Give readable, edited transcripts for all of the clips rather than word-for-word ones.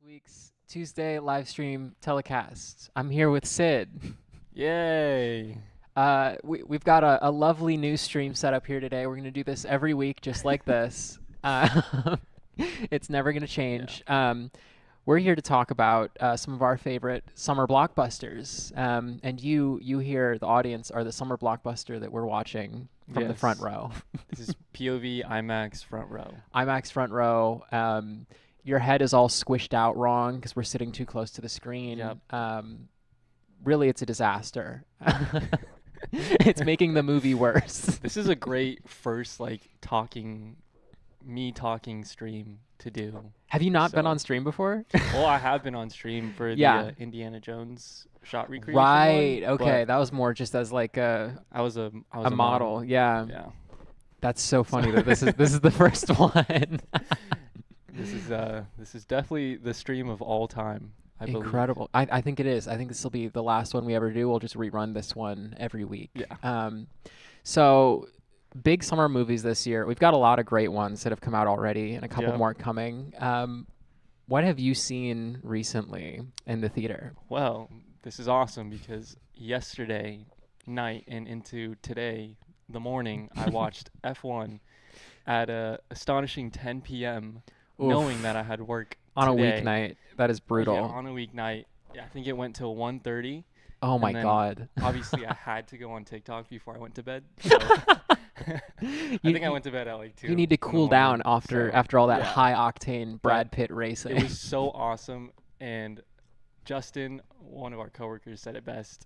week's Tuesday live stream telecast. I'm here with Sid. Yay. We've got a lovely news stream set up here today. We're going to do this every week just like this. It's never going to Yeah. change. We're here to talk about some of our favorite summer blockbusters. And you here, the audience, are the summer blockbuster that we're watching from the front Yes. row. This is POV IMAX front row. IMAX front row. Your head is all squished out wrong because we're sitting too close to the screen. Yep. Really, it's a disaster. It's making the movie worse. This is a great first talking stream to do. Have you not been So- on stream before? Well, I have been on stream for the Yeah. Indiana Jones shot recreation Right. one, Okay. but That was more just as like I was a model. Yeah. Yeah. That's so funny that this is the first one. This is definitely the stream of all time, I believe. Incredible. I think it is. I think this will be the last one we ever do. We'll just rerun this one every week. Yeah. So big summer movies this year. We've got a lot of great ones that have come out already and a couple Yep. more coming. What have you seen recently in the theater? Well, this is awesome because yesterday night and into today, the morning, I watched F1 at a astonishing 10 p.m. Oof. knowing that I had work On a today. weeknight. That is brutal. Yeah, on a weeknight. Yeah, I think it went till 1:30. Oh my and then God. Obviously, I had to go on TikTok before I went to bed. So I think I went to bed at like 2. You need to in the cool down morning, after so, after all that yeah. high octane Brad Pitt racing. It was so awesome. And Justin, one of our coworkers, said it best.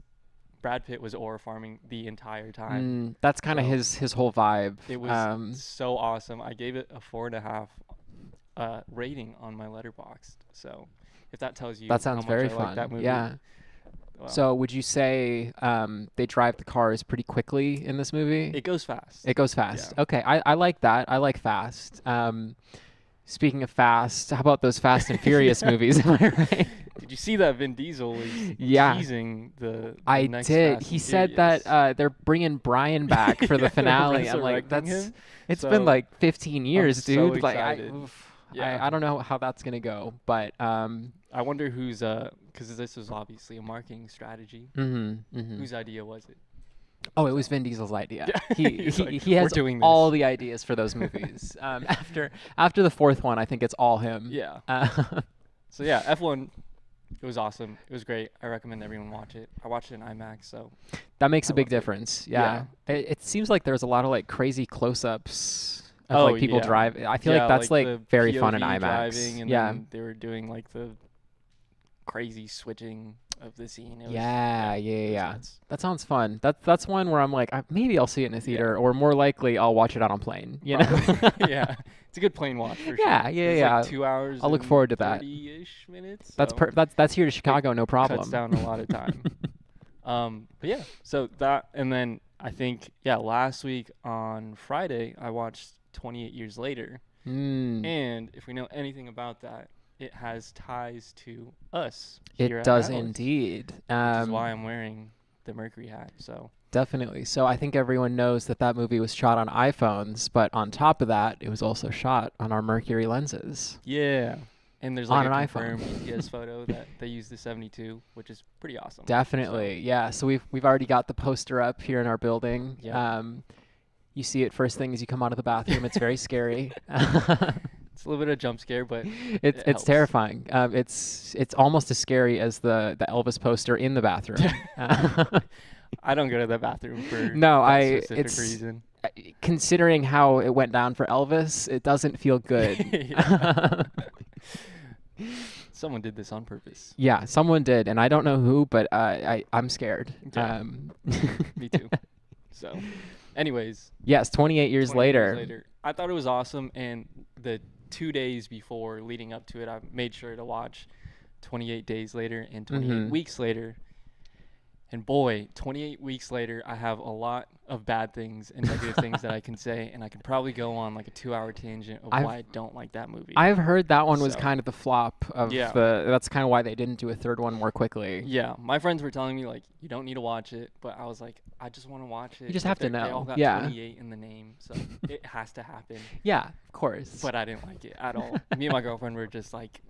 Brad Pitt was ore farming the entire time. That's kind of So, his whole vibe. It was so awesome. I gave it a 4.5 rating on my Letterboxd. So if that tells you That sounds how much very I fun. like that movie. Yeah. Well, So would you say they drive the cars pretty quickly in this movie? it goes fast. It goes fast. Yeah. Okay, I like that. I like fast. Speaking of fast, how about those Fast and Furious movies? Am I right? Did you see that Vin Diesel was Yeah. teasing the I next did. Fast He and said Furious? that they're bringing Brian back for the Yeah, they're finale. I'm like, resurrecting that's him. it's So, been like 15 years, so dude. Like, excited. Yeah. I don't know how that's gonna go, but I wonder who's because this was obviously a marketing strategy. Whose idea was it? Oh, it was Vin Diesel's idea. Yeah. He He's like, he "We're has doing all this." the ideas for those movies. After the fourth one, I think it's all him. Yeah. Uh, So yeah, F1. It was awesome. It was great. I recommend everyone watch it. I watched it in IMAX, so that makes I a big loved it. difference. Yeah. It seems like there's a lot of like crazy close-ups of Oh, like people yeah. drive. I feel yeah, like that's like the very fun in POV IMAX. driving, and Yeah. then they were doing like the crazy switching of the scene. It was, Yeah, it was yeah. nuts. That sounds fun. That's one where I'm like, maybe I'll see it in a theater, or more likely I'll watch it on a plane. You know? Probably. Yeah, it's a good plane watch for sure. Yeah, yeah, It's yeah. Like 2 hours. I'll look and forward to that. 30-ish minutes. That's so that's here to Chicago, no problem. Cuts down a lot of time. But yeah, so that, and then I think last week on Friday I watched 28 Years Later, and if we know anything about that, it has ties to us. Here It at does Atlas, indeed. Which is why I'm wearing the Mercury hat. So Definitely. So I think everyone knows that that movie was shot on iPhones, but on top of that, it was also shot on our Mercury lenses. yeah, and there's On like a an iPhone. confirmed EPS photo that they used the 72, which is pretty awesome. Definitely. Yeah. So we've already got the poster up here in our building. Yeah. You see it first thing as you come out of the bathroom. It's very scary. It's a little bit of a jump scare, but It's helps. terrifying. It's almost as scary as the Elvis poster in the bathroom. I don't go to the bathroom for No, that specific it's reason. considering how it went down for Elvis, it doesn't feel good. Yeah. Someone did this on purpose. Yeah, someone did, and I don't know who, but I'm scared. Yeah. Me too. So, anyways, Yes, 28 years 20 years later. later, I thought it was awesome, and the 2 days before leading up to it, I made sure to watch 28 Days Later and 28 Weeks Later. And boy, 28 weeks later, I have a lot of bad things and negative things that I can say, and I could probably go on like a 2-hour tangent of why I don't like that movie. I've heard that one was So- kind of the flop of Yeah. that's kind of why they didn't do a third one more quickly. Yeah, my friends were telling me like you don't need to watch it, but I was like, I just want to watch it. You just Like, have to they all know. got Yeah. 28 in the name, so it has to happen. Yeah, of course. But I didn't like it at all. Me and my girlfriend were just like,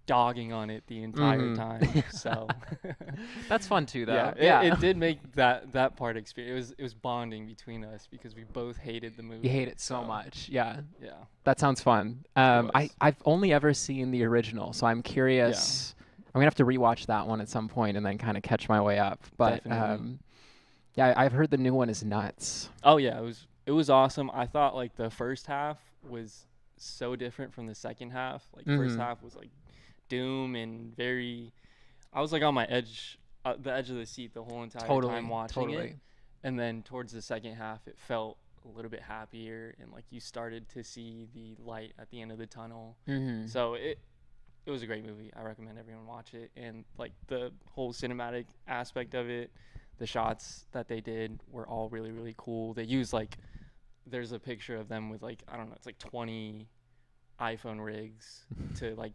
dogging on it the entire time. So That's fun too, yeah, though. Yeah. it did make that part experience. It was bonding between us because we both hated the You movie. hate it so much. Yeah. Yeah, That sounds fun. it was. I've only ever seen the original, so I'm Yeah, curious. I'm gonna have to rewatch that one at some point and then kind of catch my way up. But definitely. yeah, I've heard the new one is nuts. Oh yeah, it was awesome. I thought like the first half was so different from the second half. Like first Hmm. half was like doom and very. I was like on my edge, the edge of the seat the whole entire time Totally, watching it. totally. And then towards the second half, it felt a little bit happier and like you started to see the light at the end of the tunnel. Hmm. So it was a great movie. I recommend everyone watch it. And like the whole cinematic aspect of it, the shots that they did were all really really cool. They used like there's a picture of them with like I don't know, it's like 20 iPhone rigs to like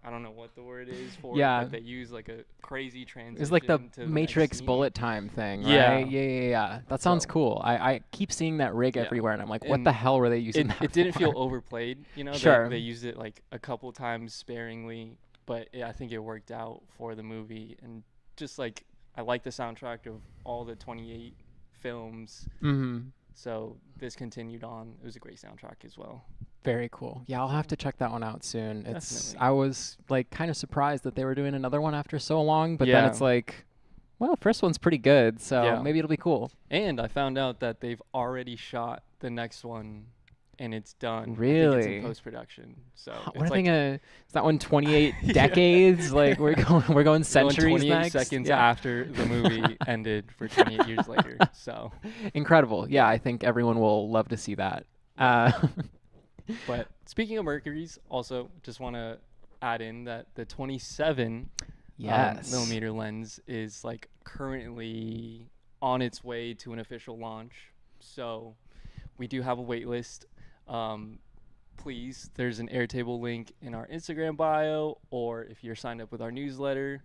I don't know what the word is for it, Yeah, but they use like a crazy it's like the transition to the next Matrix scene. bullet time thing, right? Yeah. Yeah. That sounds So cool. I keep seeing that rig yeah, everywhere, and I'm like, what and the hell were they using it that it didn't feel for? overplayed. You know, Sure. they used it like a couple times sparingly, but I think it worked out for the movie. And just like I like the soundtrack of all the 28 films, Hmm. so this continued on. It was a great soundtrack as well. Very cool. Yeah, I'll have So to check that one out soon. definitely, I was like kind of surprised that they were doing another one after so long, but then yeah, it's like, well, first one's pretty good, so yeah. maybe it'll be cool. And I found out that they've already shot the next one, and it's done. I think it's in Really? post production. So What are it's they like gonna? Is that one 28 yeah. decades? Like we're going Going centuries 28 next? seconds Yeah. after the movie ended for 28 years later. So, Incredible. Yeah, yeah, I think everyone will love to see that. yeah. Uh, But speaking of Mercuries, also just want to add in that the 27 yes. millimeter lens is like currently on its way to an official launch. So we do have a wait list. Um, Please, there's an Airtable link in our Instagram bio, or if you're signed up with our newsletter,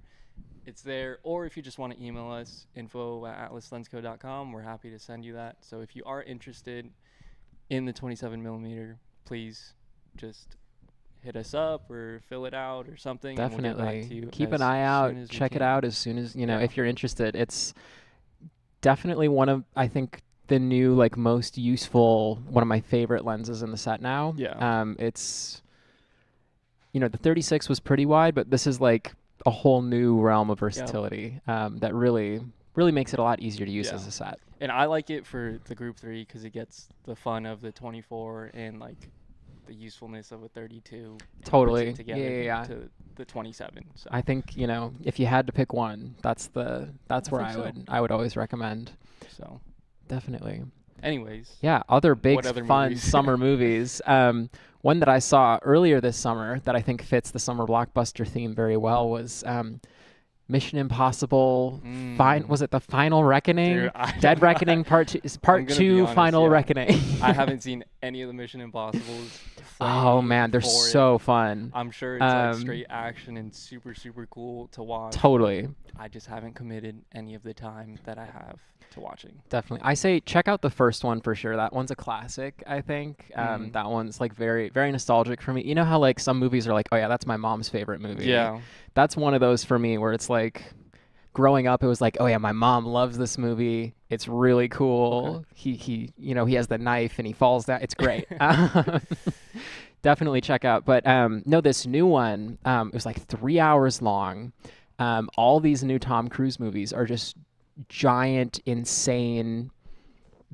it's there. Or if you just want to email us, info@atlaslensco.com, we're happy to send you that. So if you are interested in the 27 millimeter, please just hit us up or fill it out or something, and we'll get back to Definitely. you Keep an as eye out. soon as we Check it can. out as soon as, Yeah. if you're interested. It's definitely one of, I think, the new, like, most useful, one of my favorite lenses in the set now. Yeah. It's, the 36 was pretty wide, but this is like a whole new realm of Yep. versatility that really, really makes it a lot easier to use Yeah. as a set. And I like it for the Group 3 because it gets the fun of the 24 and like the usefulness of a 32. Puts Totally. it together Yeah. to the 27. So I think, if you had to pick one, that's where think so. I would always recommend. So, Definitely. anyways, Yeah, other big what other fun movies? summer movies. One that I saw earlier this summer that I think fits the summer blockbuster theme very well was Mission Impossible. Was it the Final Reckoning? Dude, Dead Reckoning Part Two. I'm Part gonna be Two. honest, Final yeah. Reckoning. I haven't seen any of the Mission Impossibles. Oh Way man, they're for it. so fun. I'm sure it's like Um, straight action and super super cool to watch. Totally. I just haven't committed any of the time that I have to watching. Definitely. I say check out the first one for sure. That one's a classic, I think. Mhm. That one's like very, very nostalgic for me. You know how like some movies are like, oh yeah, that's my mom's favorite movie. Yeah. That's one of those for me where it's like growing up, it was like, oh yeah, my mom loves this movie. It's really cool. He he has the knife and he falls down. It's great. Definitely check out. But no, this new one, it was like 3 hours long. All these new Tom Cruise movies are just giant, insane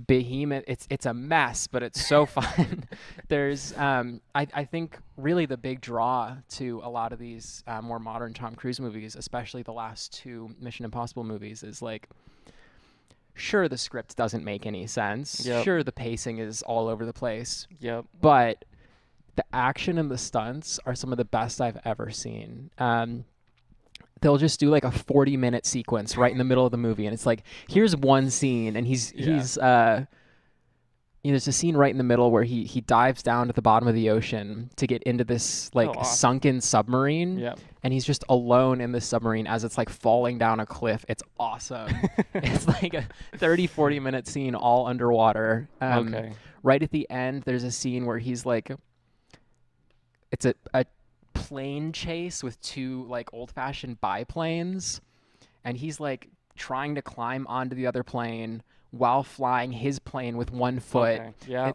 behemoth. It's a mess, but it's so fun. There's I think really the big draw to a lot of these more modern Tom Cruise movies, especially the last two Mission Impossible movies, is like, sure, the script doesn't make any sense. Yep. Sure, the pacing is all over the place, Yep. but the action and the stunts are some of the best I've ever seen. They'll just do like a 40-minute sequence right in the middle of the movie, and it's like, here's one scene, and there's a scene right in the middle where he dives down to the bottom of the ocean to get into this like awesome. sunken submarine, Yep. and he's just alone in this submarine as it's like falling down a cliff. It's awesome. It's like a 30-40 minute scene all underwater. Okay. Right at the end, there's a scene where he's like, it's a plane chase with two like old-fashioned biplanes, and he's like trying to climb onto the other plane while flying his plane with one foot. Okay. Yeah.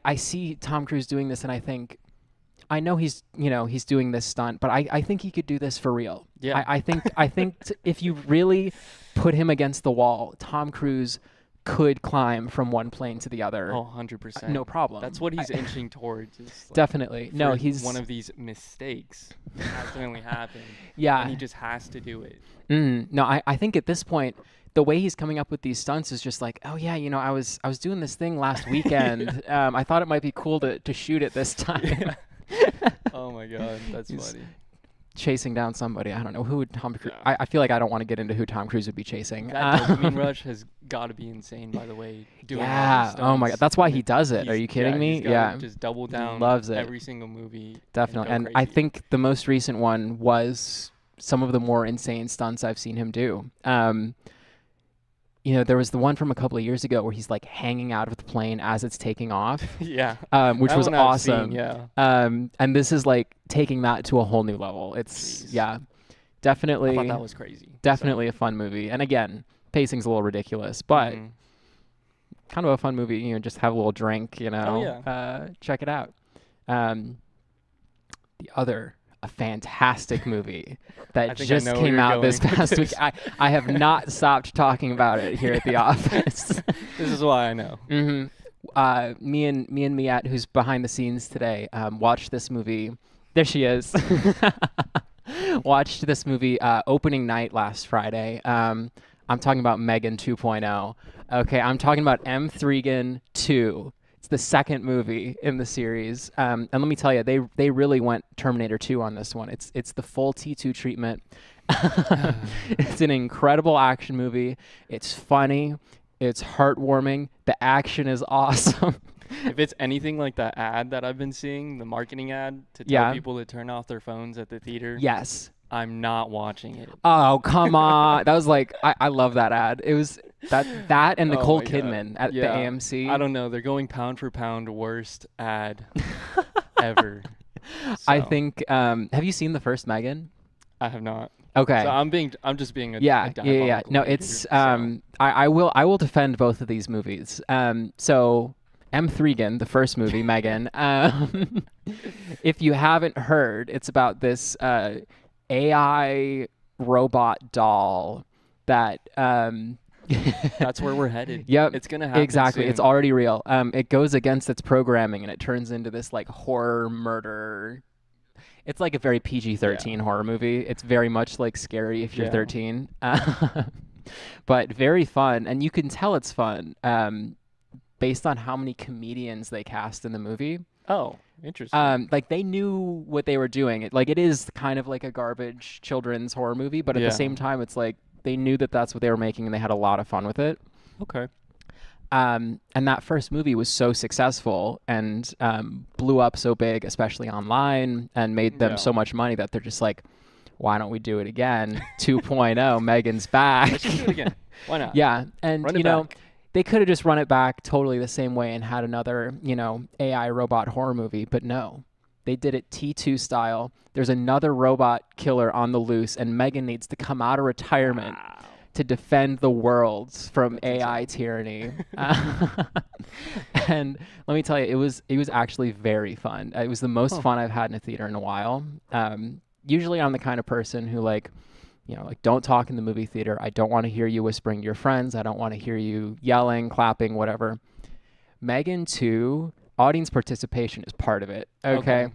I see Tom Cruise doing this, and I think, I know he's doing this stunt, but I think he could do this for real. Yeah. I think if you really put him against the wall, Tom Cruise could climb from one plane to the other. Oh, 100%. No problem. That's what he's inching towards. Is like, Definitely. No, he's one of these mistakes accidentally happened. Yeah. And he just has to do it. No, I think at this point, the way he's coming up with these stunts is just like, oh yeah, I was doing this thing last weekend. I thought it might be cool to shoot it this time. Yeah. Oh my God, that's funny. Chasing down somebody. I don't know who would Tom Cruise. Yeah. I feel like I don't want to get into who Tom Cruise would be chasing. That dopamine rush has got to be insane, by the way. Doing all Yeah. these Oh my God. stunts. That's why he does it. Are you kidding me? He's gotta Yeah. Just double down. Loves it. Every single movie. Definitely. And go I crazy. think the most recent one was some of the more insane stunts I've seen him do. There was the one from a couple of years ago where he's like hanging out of the plane as it's taking off, Yeah. which That was one I've awesome. seen, yeah. And this is like taking that to a whole new level. It's Jeez. yeah, I definitely, thought that was crazy. definitely a fun movie. And again, pacing's a little ridiculous, but Mhm. kind of a fun movie. Just have a little drink. Oh, yeah. Check it out. The other. A fantastic movie that I think I just know where came you're out this going with past week. this. I have not stopped talking about it here at the office. This is why I know. Me and Miat, who's behind the scenes today, watched this movie. There she is. Watched this movie opening night last Friday. I'm talking about Megan 2.0. Okay, I'm talking about M3gan 2. It's the second movie in the series, and let me tell you, they really went Terminator 2 on this one. It's the full T2 treatment. It's an incredible action movie. It's funny. It's heartwarming. The action is awesome. If it's anything like that ad that I've been seeing, the marketing ad to tell Yeah. people to turn off their phones at the theater, Yes. I'm not watching it. Oh, come on. That was like, I love that ad. It was that and Oh Nicole my God. Kidman at the Yeah. AMC. I don't know. They're going pound for pound worst ad ever. I So, think, have you seen the first Megan? I have not. Okay. So I'm just being a Yeah. a diabolical No, hater, it's so. I will defend both of these movies. So M3gan, the first movie, Megan. If you haven't heard, it's about this AI robot doll that That's where we're headed. Yep. It's gonna happen. Exactly. soon. It's already real. It goes against its programming and it turns into this like horror murder. It's like a very PG-13 horror movie. It's very much like scary if you're Yeah. 13. But very fun, and you can tell it's fun based on how many comedians they cast in the movie. Oh, interesting. Like they knew what they were doing. It is kind of like a garbage children's horror movie, but at Yeah. the same time, it's like they knew that that's what they were making, and they had a lot of fun with it. Okay. And that first movie was so successful and blew up so big, especially online, and made them Yeah. so much money that they're just like, why don't we do it again? 2.0, Megan's back. Let's just do it again. Why not? Yeah, and Run it back. they could have just run it back totally the same way and had another, AI robot horror movie, but no. They did it T2 style. There's another robot killer on the loose, and Megan needs to come out of retirement Wow. to defend the world from AI tyranny. And let me tell you, it was actually very fun. It was the most fun I've had in a theater in a while. Usually I'm the kind of person who like don't talk in the movie theater. I don't want to hear you whispering to your friends. I don't want to hear you yelling, clapping, whatever. Megan 2, audience participation is part of it. Okay.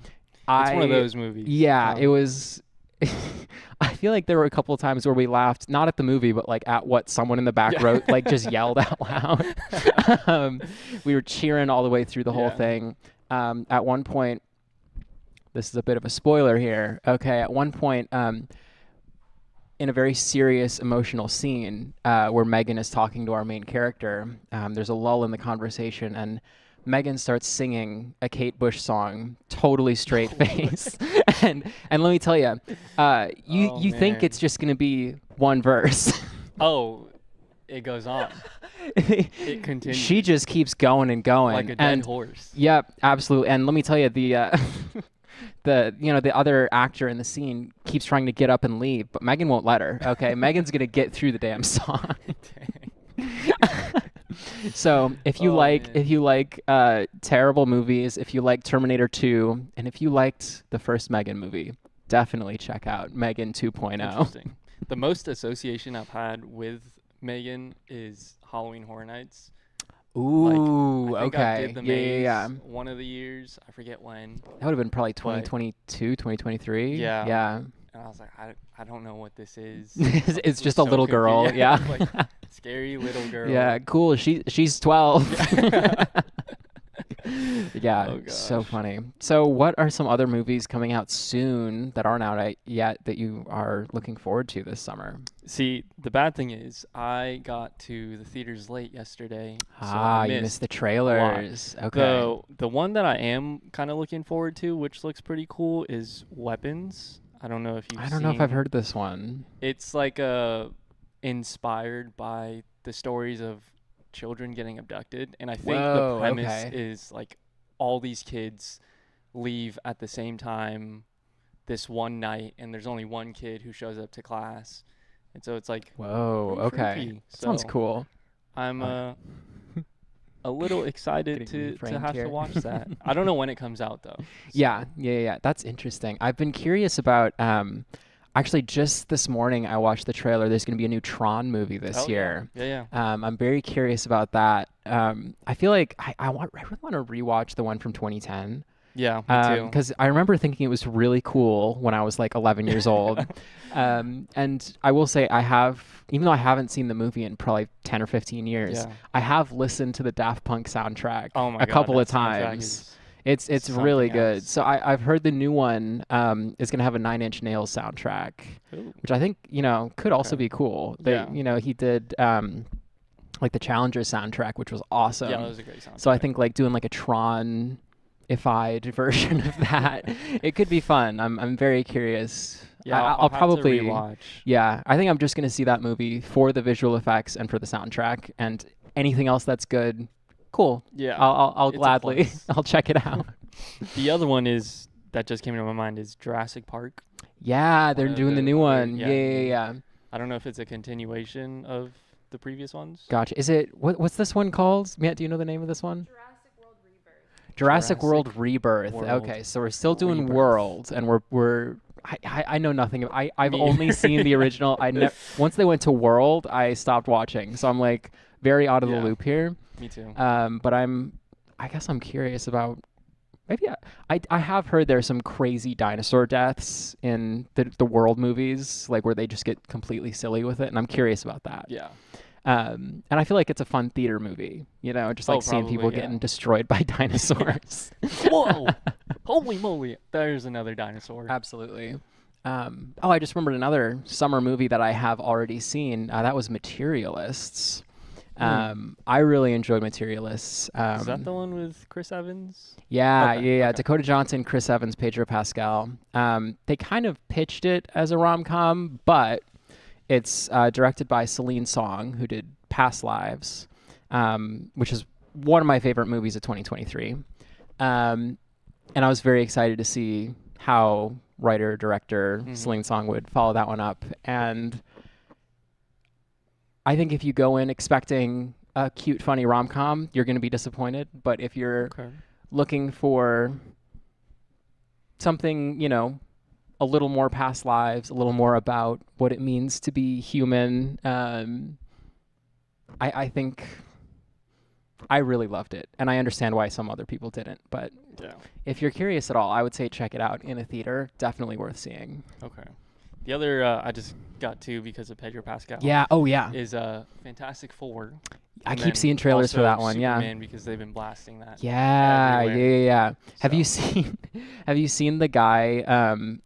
It's one of those movies. Yeah, it was. I feel like there were a couple of times where we laughed, not at the movie, but like at what someone in the back row like just yelled out loud. We were cheering all the way through the whole Yeah. thing. At one point, this is a bit of a spoiler here. Okay, at one point, in a very serious, emotional scene where Megan is talking to our main character, there's a lull in the conversation, and Megan starts singing a Kate Bush song, totally straight face. and let me tell you, you think man. it's just going to be one verse. Oh, it goes on. It continues. She just keeps going and going. like a dead and horse. Yep, absolutely. And let me tell you, the other actor in the scene keeps trying to get up and leave, but Megan won't let her. Okay, Megan's gonna get through the damn song. So if you like terrible movies, if you like Terminator 2, and if you liked the first Megan movie, definitely check out Megan 2.0. Interesting. The most association I've had with Megan is Halloween Horror Nights. Ooh, I think okay. I did the maze Yeah. one of the years. I forget when. That would have been probably 2022, 2023. Yeah. Yeah. And I was like, I don't know what this is. It's just a so little girl. confused. Yeah. Like, scary little girl. Yeah, cool. She's 12. Yeah, Oh, so gosh. funny. So what are some other movies coming out soon that aren't out yet that you are looking forward to this summer? See, the bad thing is I got to the theaters late yesterday. So Ah, I you missed missed the trailers. Okay. the one that I am kind of looking forward to, which looks pretty cool, is Weapons. I don't know if you've I don't know if I've seen- heard this one. It's like inspired by the stories of children getting abducted, and I think Whoa, the premise okay. is like all these kids leave at the same time this one night, and there's only one kid who shows up to class, and so it's like Whoa, pretty okay. freaky. Sounds So cool. I'm Uh, a little excited Getting to reframed have here. to watch that. I don't know when it comes out though. Yeah. That's interesting. I've been curious about actually just this morning I watched the trailer. There's going to be a new Tron movie this Oh, year. Yeah. I'm very curious about that. I feel like I really want to rewatch the one from 2010. Yeah, me too. Because I remember thinking it was really cool when I was like 11 years old. And I will say even though I haven't seen the movie in probably 10 or 15 years, Yeah. I have listened to the Daft Punk soundtrack Oh my a God, couple that of soundtrack times. is It's really something good. else. So I've heard the new one is going to have a Nine Inch Nails soundtrack, Ooh. which I think, could also Okay. be cool. Yeah. He did like the Challenger soundtrack, which was awesome. Yeah, that was a great soundtrack. So I think like doing like a Tron-ified version of that, it could be fun. I'm very curious. yeah, I'll have probably to rewatch. Yeah, I think I'm just going to see that movie for the visual effects and for the soundtrack, and anything else that's good, cool. Yeah, I'll it's a gladly plus. I'll check it out. The other one that just came to my mind is Jurassic Park. Yeah, they're One of doing the new other- one. yeah, Yeah. I don't know if it's a continuation of the previous ones. Gotcha. Is it what's this one called? Matt, do you know the name of this one? Jurassic World Rebirth. World Okay, so we're still doing Rebirth. World, and I know nothing. I've Me- only seen the original. Once they went to World, I stopped watching. So I'm like very out of the Yeah. loop here. Me too. But I guess I'm curious about. Maybe I have heard there's some crazy dinosaur deaths in the World movies, like where they just get completely silly with it, and I'm curious about that. Yeah. And I feel like it's a fun theater movie, just like seeing people probably, yeah. getting destroyed by dinosaurs. Whoa! Holy moly! There's another dinosaur. Absolutely. I just remembered another summer movie that I have already seen. That was Materialists. I really enjoyed Materialists. Is that the one with Chris Evans? Yeah, Okay, yeah. okay. Dakota Johnson, Chris Evans, Pedro Pascal. They kind of pitched it as a rom-com, but it's directed by Celine Song, who did Past Lives, which is one of my favorite movies of 2023. And I was very excited to see how writer-director Celine Song would follow that one up. And I think if you go in expecting a cute, funny rom-com, you're going to be disappointed. But if you're Okay. looking for something, a little more past lives, a little more about what it means to be human, I think I really loved it. And I understand why some other people didn't. But Yeah. if you're curious at all, I would say check it out in a theater. Definitely worth seeing. Okay. The other I just got to because of Pedro Pascal. Yeah. Oh, yeah. Is Fantastic Four. I And keep then seeing trailers for also that one. Yeah. Superman, because they've been blasting that. Yeah, everywhere. Have you So- seen the guy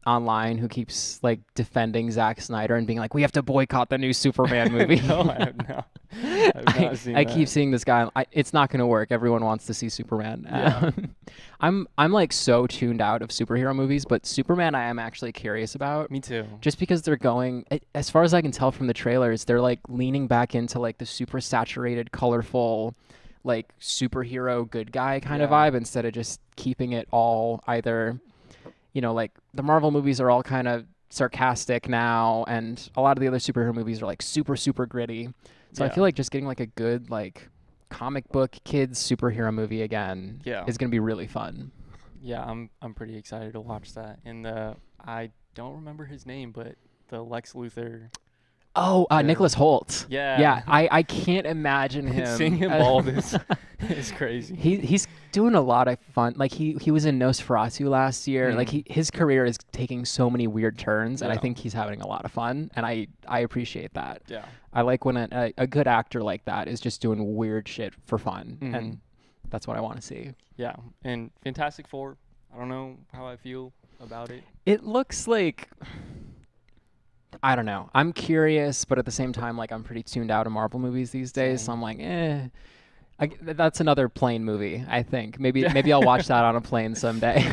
online who keeps like defending Zack Snyder and being like, we have to boycott the new Superman movie? No, I have not. I have not seen I that. keep seeing this guy. It's not going to work. Everyone wants to see Superman. Yeah. I'm like so tuned out of superhero movies, but Superman I am actually curious about. Me too. Just because they're going, as far as I can tell from the trailers, they're like leaning back into like the super saturated, colorful, like superhero good guy kind of Yeah. vibe instead of just keeping it all either, like the Marvel movies are all kind of sarcastic now, and a lot of the other superhero movies are like super, super gritty. So I Yeah. feel like just getting like a good like comic book kids superhero movie again Yeah. is gonna be really fun. Yeah, I'm pretty excited to watch that. And I don't remember his name, but the Lex Luthor. Oh, The Nicholas Holt. Yeah. I can't imagine him. Seeing him bald is crazy. He's doing a lot of fun. Like he was in Nosferatu last year. Like his career is taking so many weird turns, and I Yeah. think he's having a lot of fun, and I appreciate that. Yeah. I like when a good actor like that is just doing weird shit for fun, and that's what I want to see. Yeah. And Fantastic Four, I don't know how I feel about it. It looks like, I don't know. I'm curious, but at the same time, like I'm pretty tuned out of Marvel movies these days. So Same. I'm like, that's another plane movie. I think maybe I'll watch that on a plane someday.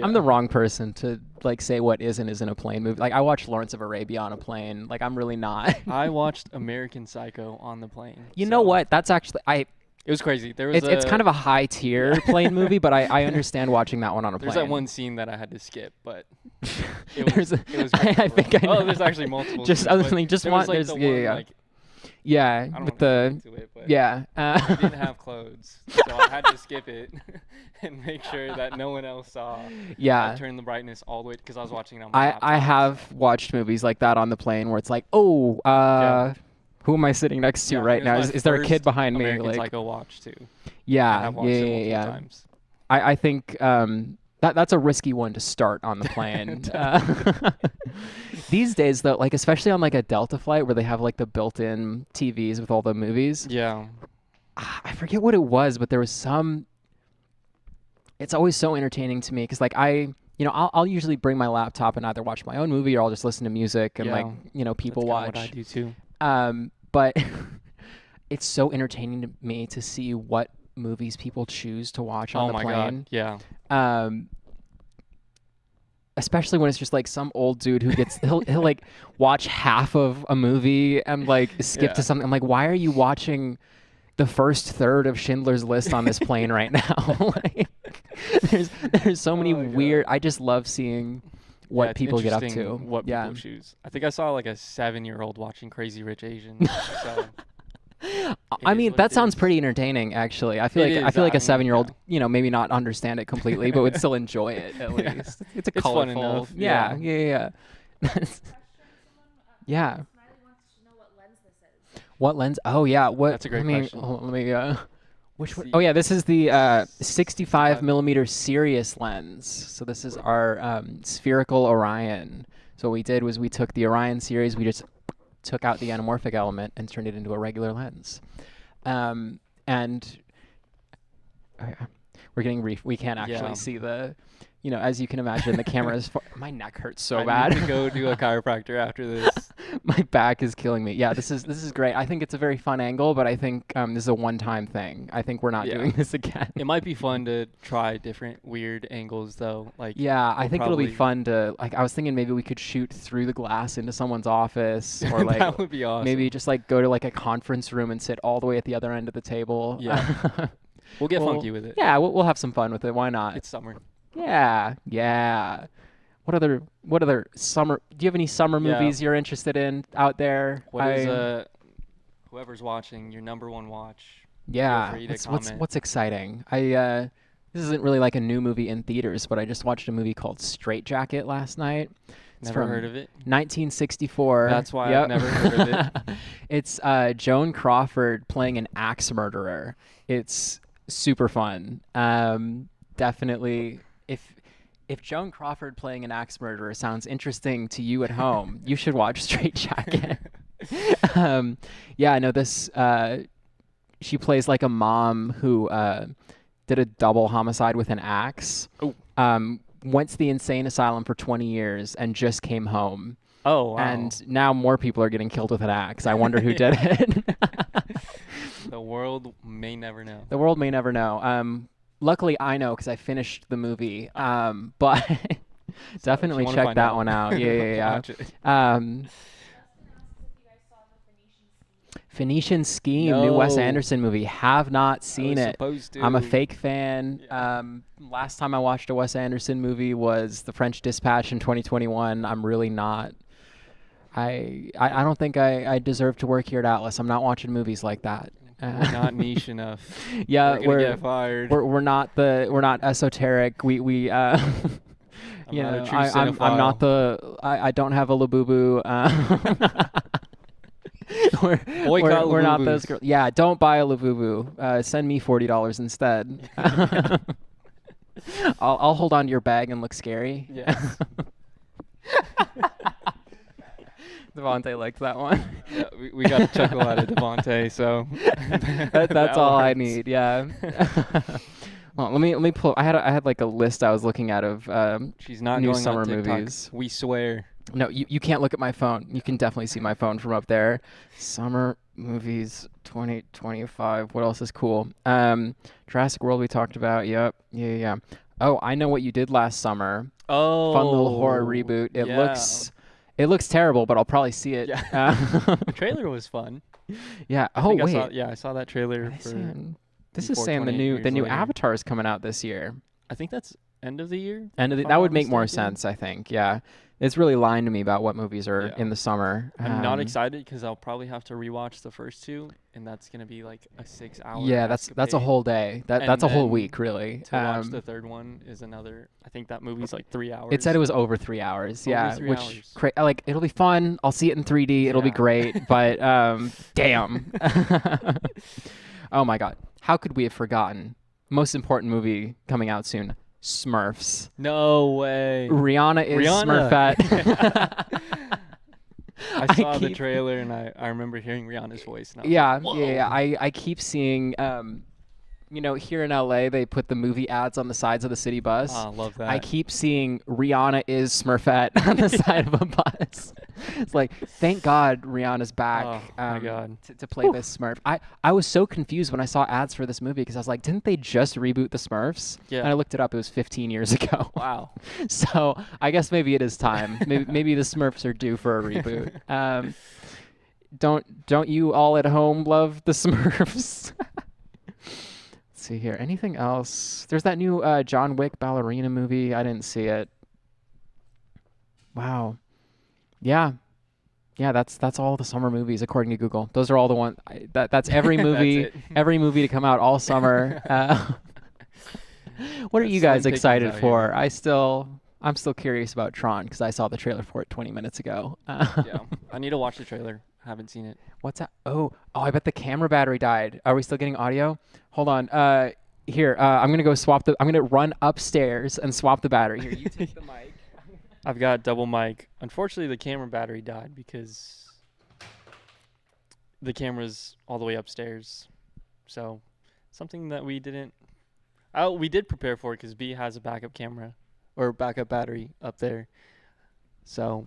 I'm the wrong person to like say what is and isn't a plane movie. Like I watched Lawrence of Arabia on a plane. Like I'm really not. I watched American Psycho on the plane. You know what? That's actually It was crazy. There was it's kind of a high tier plane movie, but I understand watching that one on a plane. There's that one scene that I had to skip, but it There's was, a- it was I great. think I know. Oh, there's actually multiple. Just scenes, other but than just there one. was, like, There's the yeah, one, yeah, like, yeah. I don't With know if the I'm into it, but yeah. he didn't have clothes, so I had to skip it and make sure that no one else saw. Yeah. I turned the brightness all the way because I was watching it on my I laptop. have watched movies like that on the plane where it's like, oh, who am I sitting next to Yeah, right it now? was my Is there a kid first behind me? American Like, Psycho watch too. yeah, I have watched it multiple times. I think that's a risky one to start on the plane. These days, though, like especially on like a Delta flight where they have like the built-in TVs with all the movies. Yeah. I forget what it was, but there was some. It's always so entertaining to me because like I'll usually bring my laptop and either watch my own movie or I'll just listen to music and people That's watch. what I do too. But it's so entertaining to me to see what movies people choose to watch on the Oh my plane. god. Yeah. Especially when it's just like some old dude who gets he'll like watch half of a movie and like skip to something. I'm like, why are you watching the first third of Schindler's List on this plane right now? Like, there's so many weird. I just love seeing what it's people get up interesting to. What people choose. I think I saw like a 7-year-old watching Crazy Rich Asians. So I mean, that sounds is. pretty entertaining, actually. I feel It like is, a I mean, 7-year-old, maybe not understand it completely, but would still enjoy it at Yeah. least. It's a It's fun colorful. enough, Yeah. Question, Yeah. Smiley wants to know what lens this is. What lens? Oh yeah. What? That's a great I mean, question. hold on, let me. Which one? See. Oh yeah, this is the 65 millimeter Sirius lens. So this is our spherical Orion. So what we did was we took the Orion series, we just took out the anamorphic element and turned it into a regular lens. And we're getting we can't actually Yeah. see the, as you can imagine, the camera is my neck hurts so I bad. need to go do a chiropractor after this. My back is killing me. Yeah, this is great. I think it's a very fun angle, but I think this is a one-time thing. I think we're not Yeah. doing this again. It might be fun to try different weird angles though. Like Yeah, I think it'll be probably- fun to like. I was thinking maybe we could shoot through the glass into someone's office, or like that would be awesome. maybe just like go to like a conference room and sit all the way at the other end of the table. Yeah. We'll get funky with it. Yeah, we'll have some fun with it. Why not? It's summer. Yeah. What other summer? Do you have any summer Yeah. movies you're interested in out there? What is whoever's watching your number one watch? Yeah, free to what's comment. exciting? This isn't really like a new movie in theaters, but I just watched a movie called Straight Jacket last night. It's Never from heard of it. 1964. That's why Yep. I've never heard of it. It's Joan Crawford playing an axe murderer. It's super fun. Definitely, if Joan Crawford playing an axe murderer sounds interesting to you at home, you should watch Straight Jacket. Yeah, I know this. She plays like a mom who did a double homicide with an axe. Oh. Went to the insane asylum for 20 years and just came home. Oh, wow. And now more people are getting killed with an axe. I wonder who did it. The world may never know. The world may never know. Luckily, I know because I finished the movie. But definitely wanna check find that out, one out. Yeah. watch it. Phoenician Scheme, new Wes No. Anderson movie. Have not seen was it. supposed I'm a to. fake fan. Yeah. Last time I watched a Wes Anderson movie was The French Dispatch in 2021. I'm really not. I don't think I deserve to work here at Atlas. I'm not watching movies like that. We're not niche enough. Yeah, We're gonna get fired. we're not esoteric. We I'm you not a know, true I'm not cinephile. I don't have a Labubu. We're not those Labubus. girls. Yeah, don't buy a Labubu. Send me $40 instead. I'll hold on to your bag and look scary. Yes. Devontae liked that one. Yeah, we got a chuckle out of Devontae, so That's all I works. need. Yeah. Well, let me pull. I had like a list I was looking at of She's not new going summer on TikTok. movies. We swear. No, you can't look at my phone. You can definitely see my phone from up there. Summer movies 2025. What else is cool? Jurassic World we talked about. Yep. Yeah. Oh, I Know What You Did Last Summer. Oh, Fun little horror reboot. It looks terrible, but I'll probably see it. Yeah. The trailer was fun. Yeah. I Oh think wait. I saw that trailer Are they for. saying- This is before saying the 28 new years later. Avatar is coming out this year. I think that's end of the year. And if I'm that would not make more mistaken. sense, I think. Yeah. It's really lying to me about what movies are Yeah. in the summer. I'm not excited because I'll probably have to rewatch the first two, and that's gonna be like a 6 hour. Yeah, that's a escapade. whole day. And That's a whole then week, really. To watch the third one is another. I think that movie's like 3 hours. It said it was over 3 hours. Over Yeah, 3 which hours. like it'll be fun. I'll see it in 3D. It'll be Yeah. great. But damn. Oh my God, how could we have forgotten? Most important movie coming out soon. Smurfs. No way. Rihanna is Smurfette. I saw the keep- trailer and I remember hearing Rihanna's voice. And I was Yeah, like, yeah. "Whoa." I keep seeing, here in LA, they put the movie ads on the sides of the city bus. Oh, I love that. I keep seeing Rihanna is Smurfette on the side of a bus. It's like, thank God Rihanna's back. Oh, my God. To play this Smurf. I was so confused when I saw ads for this movie because I was like, didn't they just reboot the Smurfs? Yeah. And I looked it up. It was 15 years ago. Wow. So I guess maybe it is time. Maybe the Smurfs are due for a reboot. Don't you all at home love the Smurfs? Let's see here. Anything else? There's that new John Wick ballerina movie. I didn't see it. Wow. Yeah. Yeah, that's all the summer movies according to Google. Those are all the ones. That's every movie. That's it. Every movie to come out all summer. What are you guys Slim pickings excited out for? here. I'm still curious about Tron because I saw the trailer for it 20 minutes ago. Yeah. I need to watch the trailer. Haven't seen it. What's that? Oh, I bet the camera battery died. Are we still getting audio? Hold on. Here, I'm gonna go I'm gonna run upstairs and swap the battery. Here, you take the mic. I've got double mic. Unfortunately, the camera battery died because the camera's all the way upstairs. So, something that we didn't. Oh, we did prepare for it because B has a backup camera or backup battery up there. So.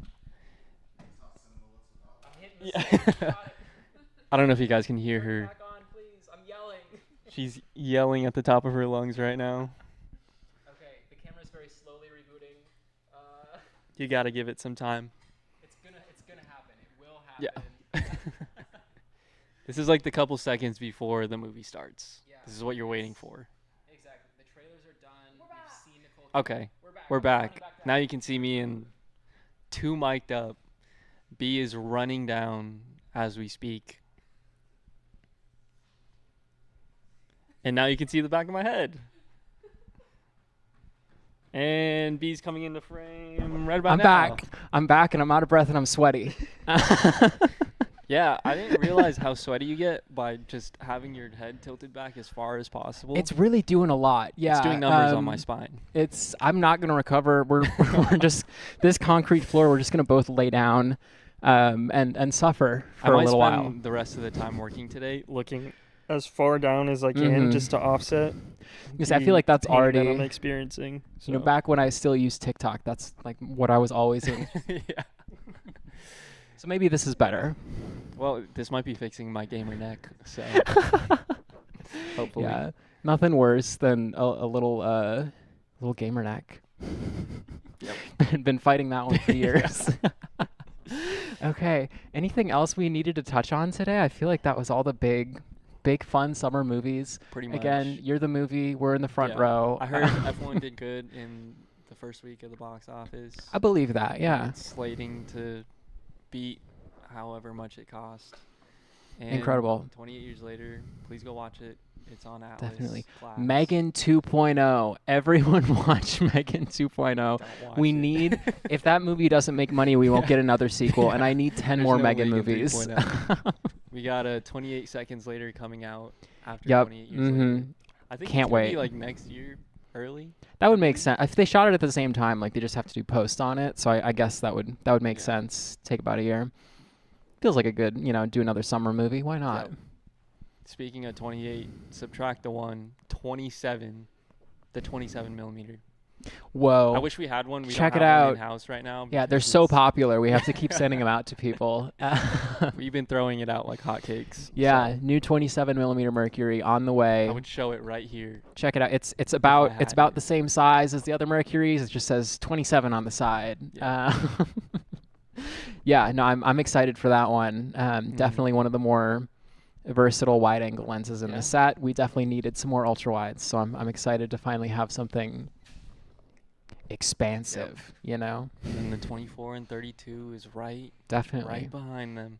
Yeah. I don't know if you guys can hear her. Back on, please. I'm yelling. She's yelling at the top of her lungs right now. Okay, the camera's very slowly rebooting. You gotta give it some time. It's gonna happen. It will happen. Yeah. This is like the couple seconds before the movie starts. Yeah. This is what you're waiting for. Exactly. The trailers are done. We're back. We've seen Nicole. Okay, we're I'm back. down. Now you can see me and two mic'd up. B is running down as we speak. And now you can see the back of my head. And B's coming into frame right about I'm now. back. I'm back, and I'm out of breath, and I'm sweaty. Yeah, I didn't realize how sweaty you get by just having your head tilted back as far as possible. It's really doing a lot. Yeah, It's doing numbers on my spine. I'm not gonna recover. We're just this concrete floor. We're just gonna both lay down, and suffer I for a might little spend while. the rest of the time working today looking as far down as I can Mhm. just to offset. Because I the feel like that's pain that already, I'm experiencing. So. you know, back when I still used TikTok. That's like what I was always in. Yeah. So maybe this is better. Well, this might be fixing my gamer neck. So hopefully. Yeah, nothing worse than a little gamer neck. Yep. Been fighting that one for years. Okay. Anything else we needed to touch on today? I feel like that was all the big fun summer movies. Pretty much. Again, you're the movie. We're in the front Yeah. row. I heard everyone did good in the first week of the box office. I believe that. Yeah. It's slating to beat however much it cost. And Incredible. 28 years later, please go watch it. It's on Atlas. Definitely. Class. Megan 2.0. Everyone watch Megan 2.0. Don't We watch it. need, if that movie doesn't make money, we won't get another sequel. And I need 10 There's more no Megan Megan movies. 3.0. We got a 28 seconds later coming out after Yep. 28 years later. I think Can't it's gonna be wait. like next year early. That would make sense. If they shot it at the same time, like they just have to do post on it. So I guess that would make Yeah. sense. Take about a year. Feels like a good, do another summer movie. Why not? Yep. Speaking of 28, subtract the 27, the 27 millimeter. Whoa. I wish we had one. We Check don't it have one out. in-house right now. Yeah, they're because so it's- popular. We have to keep sending them out to people. We've been throwing it out like hotcakes. Yeah, so new 27 millimeter Mercury on the way. I would show it right here. Check it out. It's about had the it. same size as the other Mercuries. It just says 27 on the side. Yeah. Yeah, no, I'm excited for that one. Definitely one of the more versatile wide angle lenses in Yeah. the set. We definitely needed some more ultra wides, so I'm excited to finally have something expansive. And then the 24 and 32 is Definitely right behind them.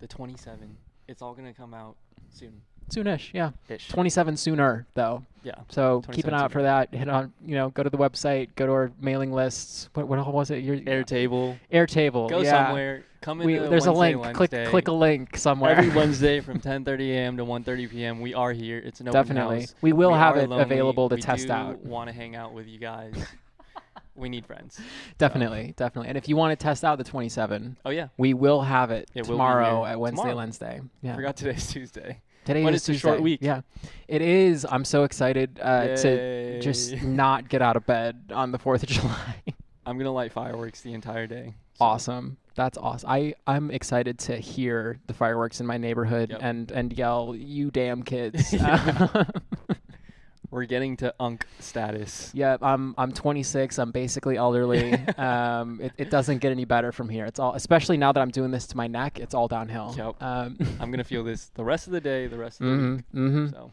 The 27. It's all gonna come out soon. soonish. Yeah, Ish. 27 sooner though. Yeah. So keep an 27 eye out for sooner. that. Hit on, go to the website, go to our mailing lists. What all was it? Your Airtable. Airtable. Go yeah. somewhere. Come in. There's a Wednesday, link. Wednesday. Click a link somewhere. Every Wednesday from 10:30 a.m. to 1:30 p.m. We are here. It's an open Definitely. house. We will have are it lonely. available to we test do out. Want to hang out with you guys? We need friends. Definitely. And if you want to test out the 27, Oh yeah. we will have it It will be tomorrow here. at Wednesday, Tomorrow. Wednesday. Yeah. I forgot today's Tuesday. Today But is it's a short Tuesday. week. Yeah, it is. I'm so excited to just Yay. not get out of bed on the 4th of July. I'm gonna light fireworks the entire day. So Awesome. That's awesome. I'm excited to hear the fireworks in my neighborhood Yep. and yell, "You damn kids!" We're getting to unk status. Yeah, I'm 26. I'm basically elderly. It doesn't get any better from here. It's all, especially now that I'm doing this to my neck, it's all downhill. Yep. I'm gonna feel this the rest of the day, the rest of the week. Mm-hmm. So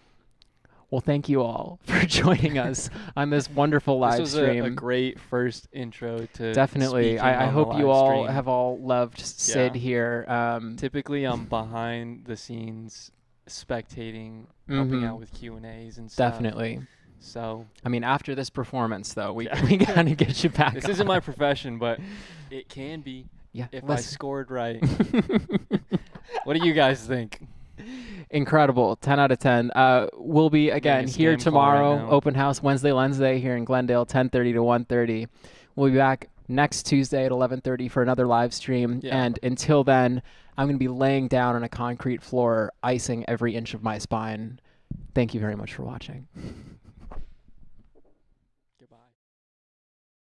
Well, thank you all for joining us on this wonderful live this was stream. a great first intro to Definitely. speaking I on the hope you live all stream. have all loved Sid Yeah. here. Typically, I'm behind the scenes, spectating, helping Mhm. out with Q&As and stuff. Definitely. So I mean, after this performance, though, we Yeah. we gotta get you back. this on. isn't my profession, but it can be Yeah. if I listen. scored right. What do you guys think? Incredible. 10 out of 10. We'll be again Getting a here scam call right tomorrow. now. Open house Wednesday here in Glendale, 10:30 to 1:30. We'll be back next Tuesday at 11:30 for another live stream. Yeah. And until then, I'm going to be laying down on a concrete floor, icing every inch of my spine. Thank you very much for watching.